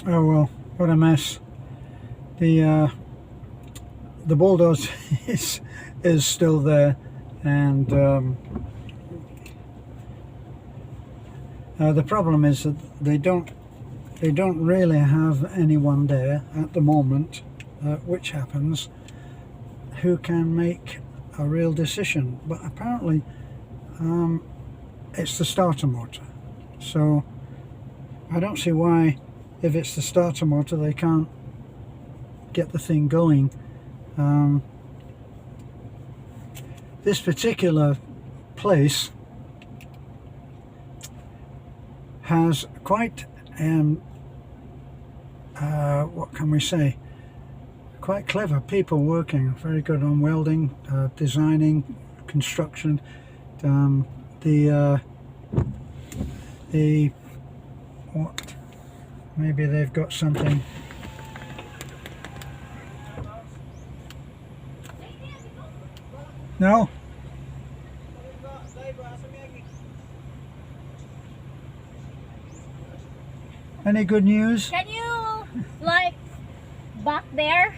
Oh well, what a mess. The bulldozer is still there, and the problem is that they don't really have anyone there at the moment, which happens, who can make a real decision. But apparently it's the starter motor, so I don't see why, if it's the starter motor, they can't get the thing going. This particular place has quite what can we say, quite clever people working, very good on welding, designing, construction. The what, maybe they've got something. No? Any good news? Can you like back there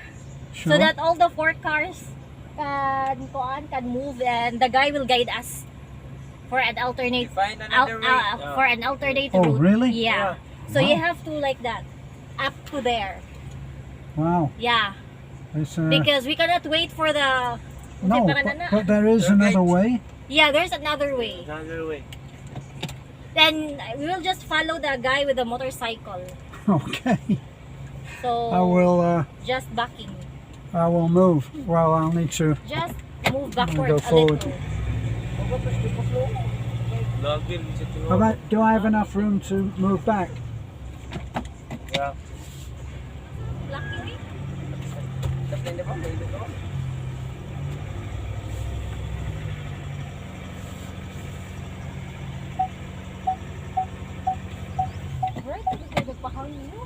Sure. so that all the 4 cars can move, and the guy will guide us for an alternate Find another way. for an alternate Oh, route. really? Yeah. So Wow. you have to like that up to there. Wow. Yeah. It's, Because we cannot wait for the no, but there is another way. Yeah, there's another way. Another way. Then we will just follow the guy with the motorcycle. Okay. So I will. just backing. I will move. Well, I'll need to. Just move gonna backward go a forward. little. How about, do I have enough room to move back? Yeah. Luckily. Right, nagpahangin mo.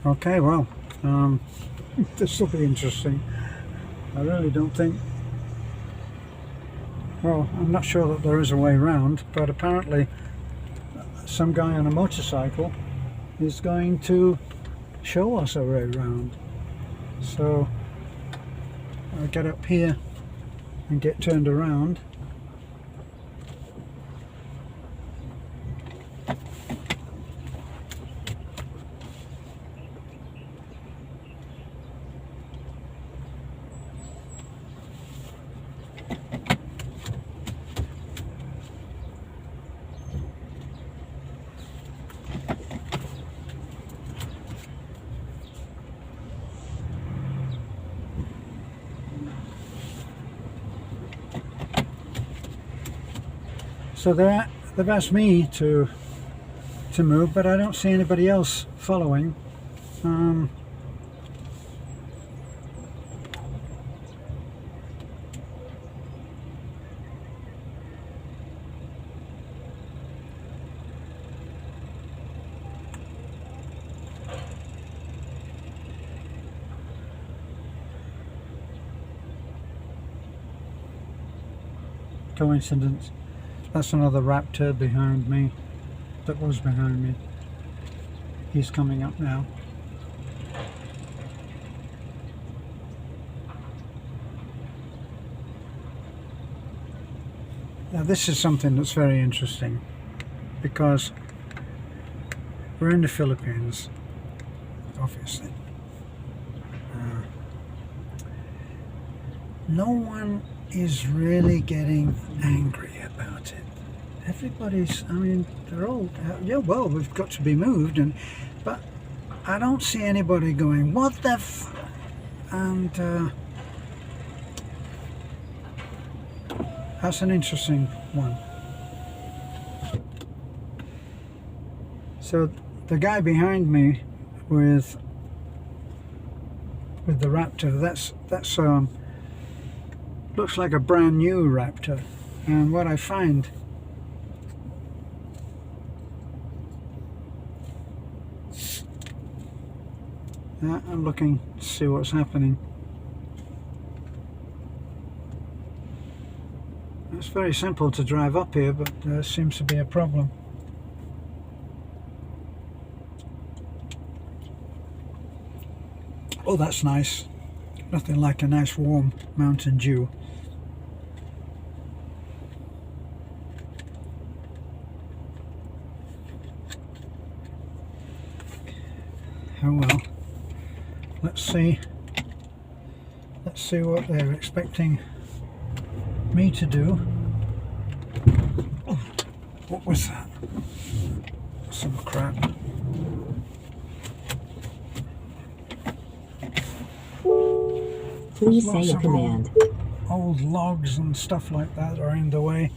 Okay, well, this will be interesting. I really don't think. Well, I'm not sure that there is a way round, but apparently some guy on a motorcycle is going to show us a way round. So I'll get up here and get turned around. So they've asked me to move, but I don't see anybody else following. Coincidence. That's another raptor behind me, that was behind me. He's coming up now. Now this is something that's very interesting, because we're in the Philippines, obviously. No one is really getting angry about it. Everybody's, I mean, they're all, yeah, well, we've got to be moved, but I don't see anybody going, what the f, and that's an interesting one. So the guy behind me with the Raptor, that's looks like a brand new Raptor. And what I find I'm looking to see what's happening. It's very simple to drive up here, but there seems to be a problem. Oh, that's nice. Nothing like a nice warm Mountain Dew. Oh well. Let's see what they're expecting me to do. Oh, what was that? Some crap. Please Lots say a of command. Old logs and stuff like that are in the way.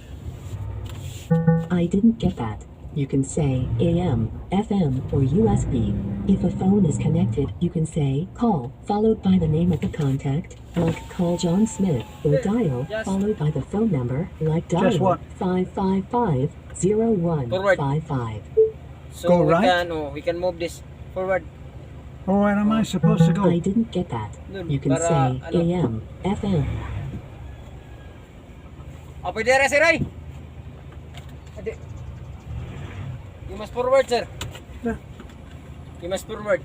I didn't get that. You can say AM, FM, or USB. If a phone is connected, you can say call, followed by the name of the contact, like call John Smith, or dial, Yes. followed by the phone number, like Just dial what? 555-0155. So Go right? we can move this forward. Oh, where am I supposed to I go? didn't get that. Dun, You can para, say ano. AM, FM. Pwede rin, sir, ay! Adi. You must forward, sir. Yeah. You must forward.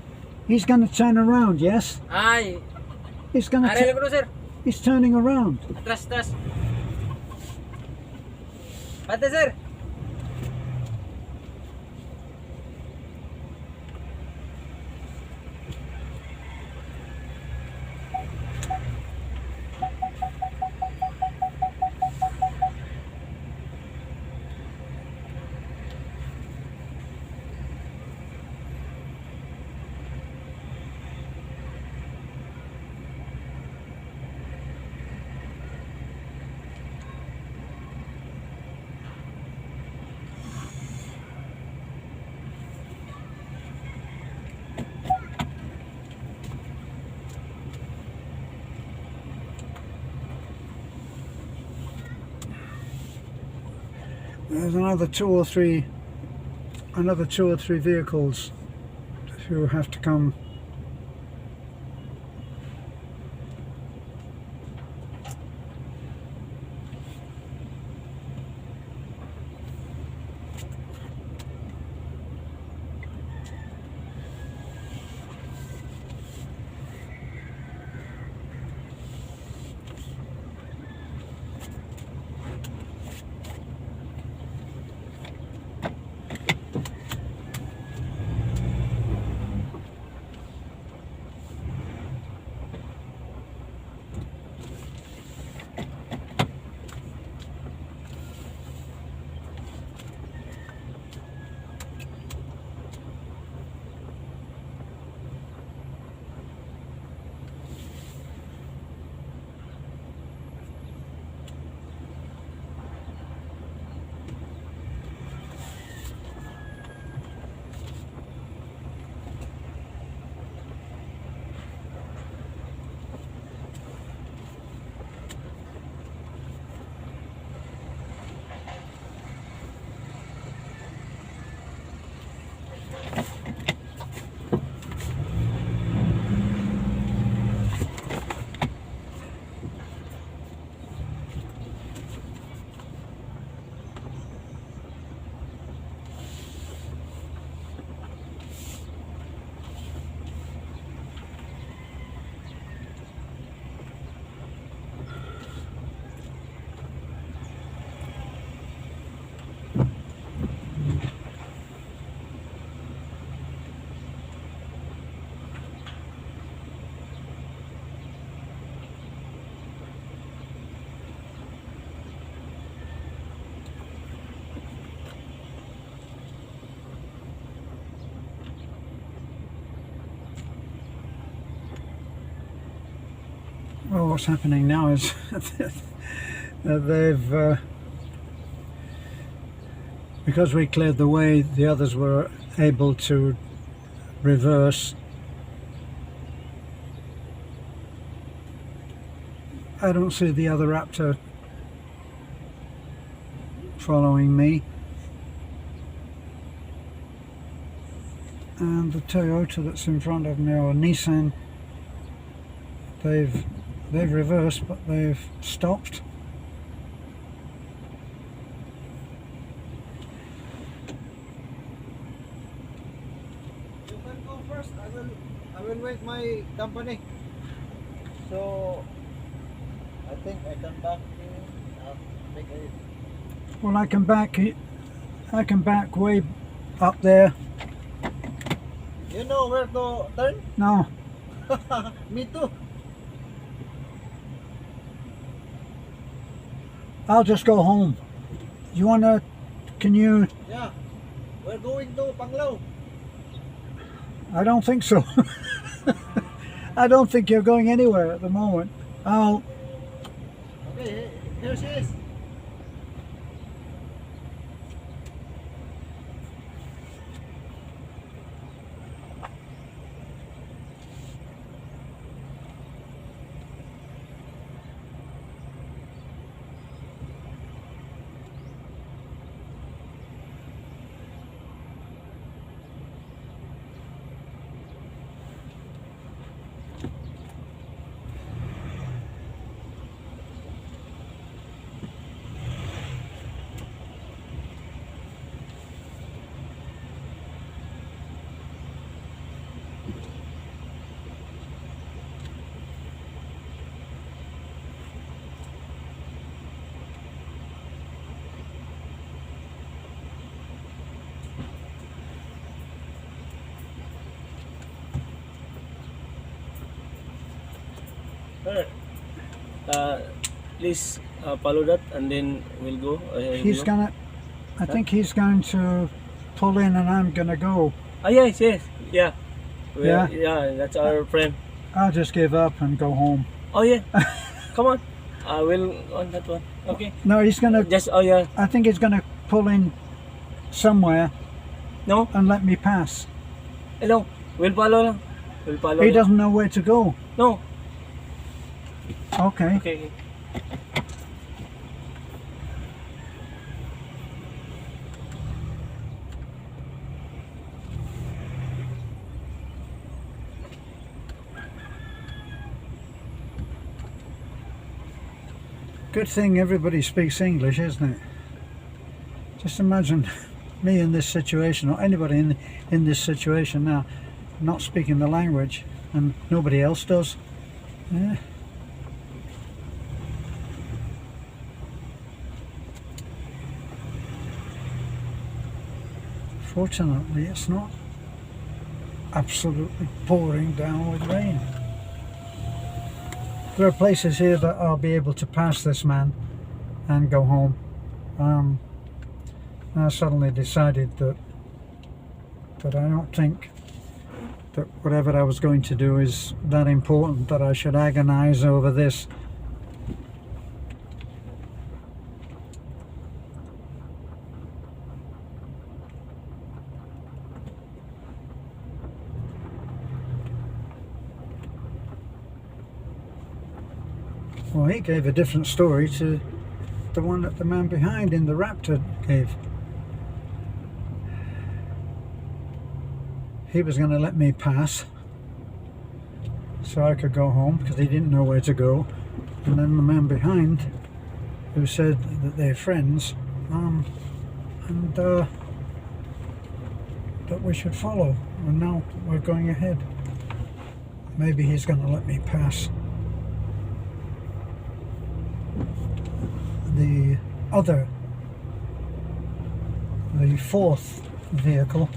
He's going to turn around, yes? Ay! He's going to. Arel ko, sir. He's turning around. Atras, atras. Pati, sir. There's another two or three vehicles who have to come. Well, what's happening now is they've because we cleared the way, the others were able to reverse. I don't see the other Raptor following me, and the Toyota that's in front of me, or Nissan, they've reversed, but they've stopped. You can go first. I will wait my company. So I think I can back make a Well, I can back way up there. You know where to turn? No, Me too. I'll just go home. You wanna? Can you? Yeah. We're going to Panglao. I don't think so. I don't think you're going anywhere at the moment. I'll. Okay, here she is. Sir, please follow that and then we'll go. He's gonna. I think he's going to pull in, and I'm gonna go. Ah, yes, yes, yeah. Yeah? Yeah, that's our friend. I'll just give up and go home. Oh yeah, come on. I will on that one. Okay. No, he's gonna. Just oh yeah. I think he's gonna pull in somewhere No, and let me pass. hello. We'll follow lang. We'll follow. He lang. doesn't know where to go. No. Okay. Okay. Good thing everybody speaks English, isn't it? Just imagine me in this situation, or anybody in this situation now, not speaking the language, and nobody else does. Yeah. Fortunately, it's not absolutely pouring down with rain. There are places here that I'll be able to pass this man and go home. I suddenly decided that I don't think that whatever I was going to do is that important that I should agonize over this. Well, he gave a different story to the one that the man behind in the Raptor gave. He was going to let me pass so I could go home because he didn't know where to go. And then the man behind, who said that they're friends, and that we should follow. And now we're going ahead. Maybe he's going to let me pass the fourth vehicle.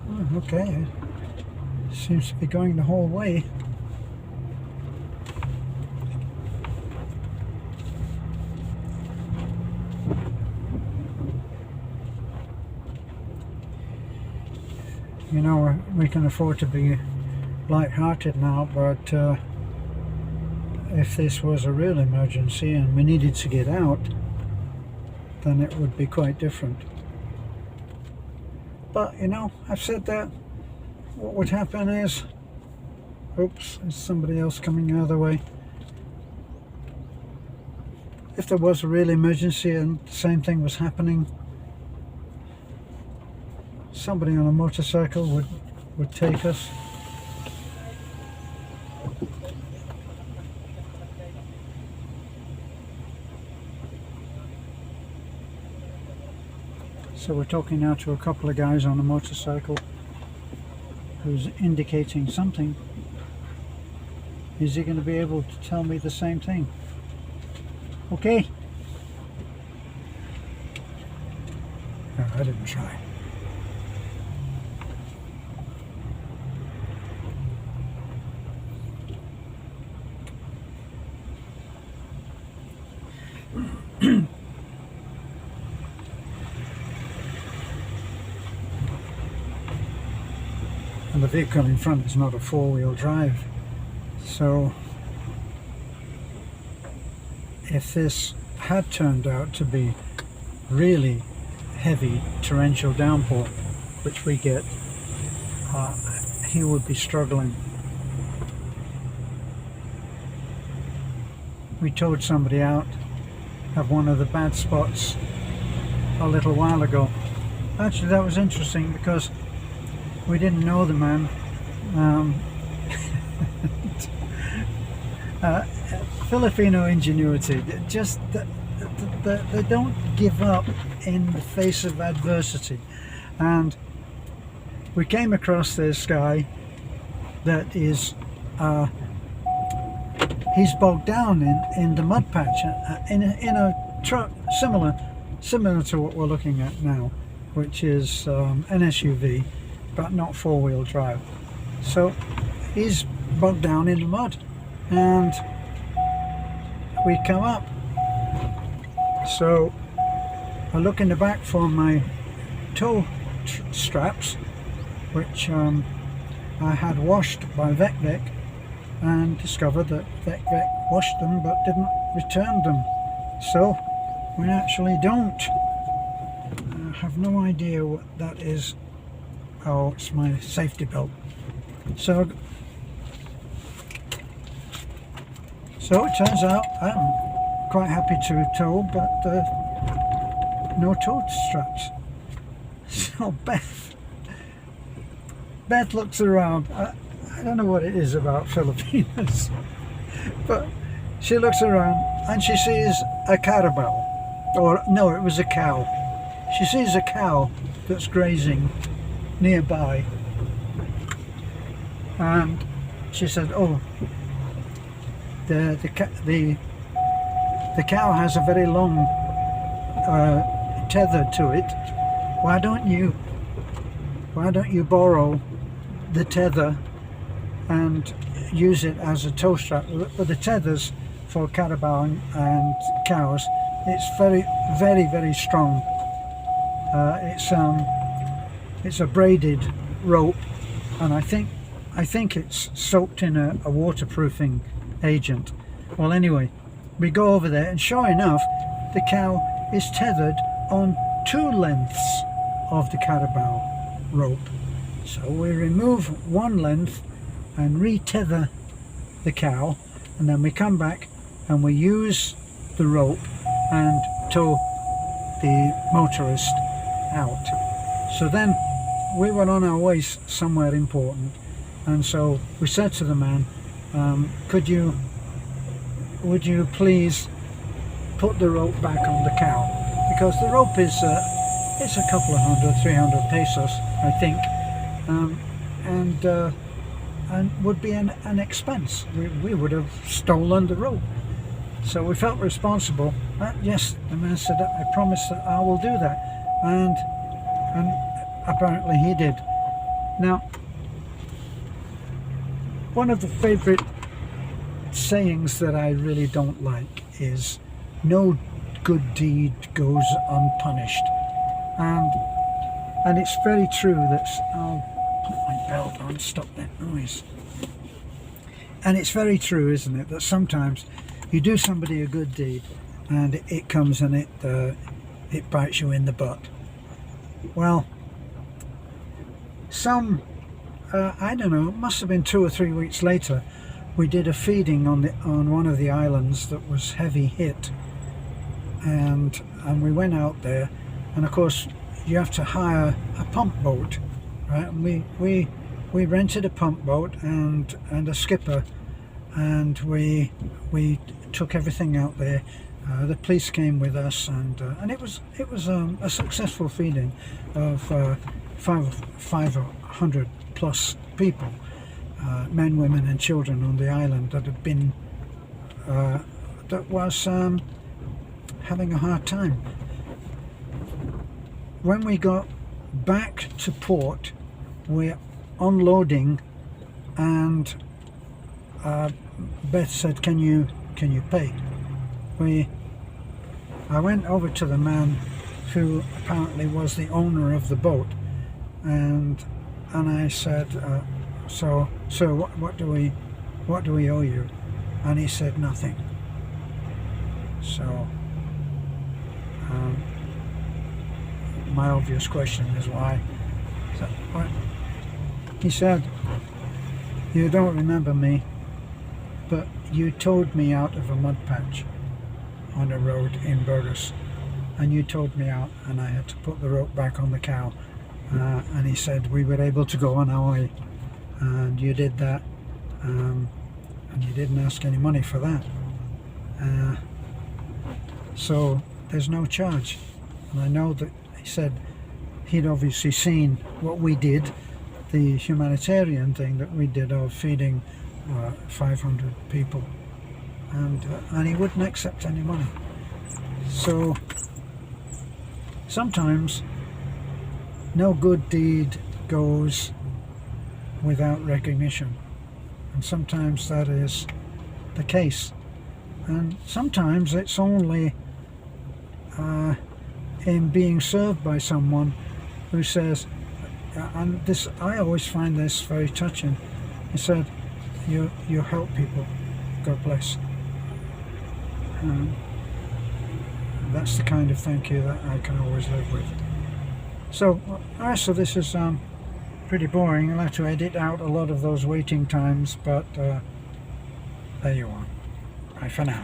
Oh, okay, seems to be going the whole way. You know, we can afford to be light-hearted now, but if this was a real emergency and we needed to get out, then it would be quite different. But you know, I've said that what would happen is, oops, there's somebody else coming the other way. if there was a real emergency and the same thing was happening, somebody on a motorcycle would take us. So we're talking now to a couple of guys on a motorcycle who's indicating something. Is he going to be able to tell me the same thing? Okay. No, I didn't try. And the vehicle in front is not a four-wheel drive, so if this had turned out to be really heavy torrential downpour, which we get, he would be struggling. We towed somebody out of one of the bad spots a little while ago. Actually, that was interesting because we didn't know the man. Filipino ingenuity, just they don't give up in the face of adversity. And we came across this guy that is he's bogged down in the mud patch in a truck similar to what we're looking at now, which is an SUV, but not four-wheel drive. So he's bogged down in the mud, and we come up. So I look in the back for my tow straps, which I had washed by VecVec, and discovered that VecVec washed them but didn't return them. So we actually don't. I have no idea what that is. Oh, it's my safety belt. So it turns out I'm quite happy to tow, but no tow straps. So Beth looks around. I don't know what it is about Filipinos, but she looks around and she sees a carabao, or no, it was a cow. She sees a cow that's grazing nearby, and she said, "Oh, the cow has a very long tether to it. Why don't you borrow the tether and use it as a tow strap?" But the tethers for carabao and cows, it's very, very, very strong. It's a braided rope, and I think it's soaked in a waterproofing agent. Well, anyway, we go over there, and sure enough, the cow is tethered on 2 lengths of the carabao rope. So we remove 1 length and re-tether the cow, and then we come back and we use the rope and tow the motorist out. So then we were on our way somewhere important, and so we said to the man, would you please put the rope back on the cow, because the rope is it's a couple of 300 pesos, I think, and would be an expense. We would have stolen the rope. So we felt responsible. Yes, the man said, "I promise that I will do that," and apparently he did. Now, one of the favorite sayings that I really don't like is, "No good deed goes unpunished," and it's very true. I'll put my belt on, stop that noise. And it's very true, isn't it, that sometimes you do somebody a good deed and it comes and it bites you in the butt. Well, I don't know, it must have been 2 or 3 weeks later, we did a feeding on one of the islands that was heavy hit, and we went out there, and of course you have to hire a pump boat, right? And we rented a pump boat and a skipper, and we took everything out there. The police came with us, and it was a successful feeding of 500 plus people, men, women, and children on the island that had been that was having a hard time. When we got back to port, we're unloading, and Beth said, "Can you pay?" I went over to the man who apparently was the owner of the boat, and I said, "So, sir, what do we owe you?" And he said, "Nothing." So my obvious question is why. So, what? He said, "You don't remember me, but you towed me out of a mud patch on a road in Burgos, and you towed me out, and I had to put the rope back on the cow." And he said, "We were able to go on our way, and you did that, and you didn't ask any money for that. So there's no charge." And I know that he said he'd obviously seen what we did, the humanitarian thing that we did of feeding 500 people, and he wouldn't accept any money. So sometimes no good deed goes without recognition, and sometimes that is the case, and sometimes it's only in being served by someone who says, and this, I always find this very touching. He said, you help people, God bless. That's the kind of thank you that I can always live with. So the rest of this is pretty boring. I'll have to edit out a lot of those waiting times, but there you are. Bye for now.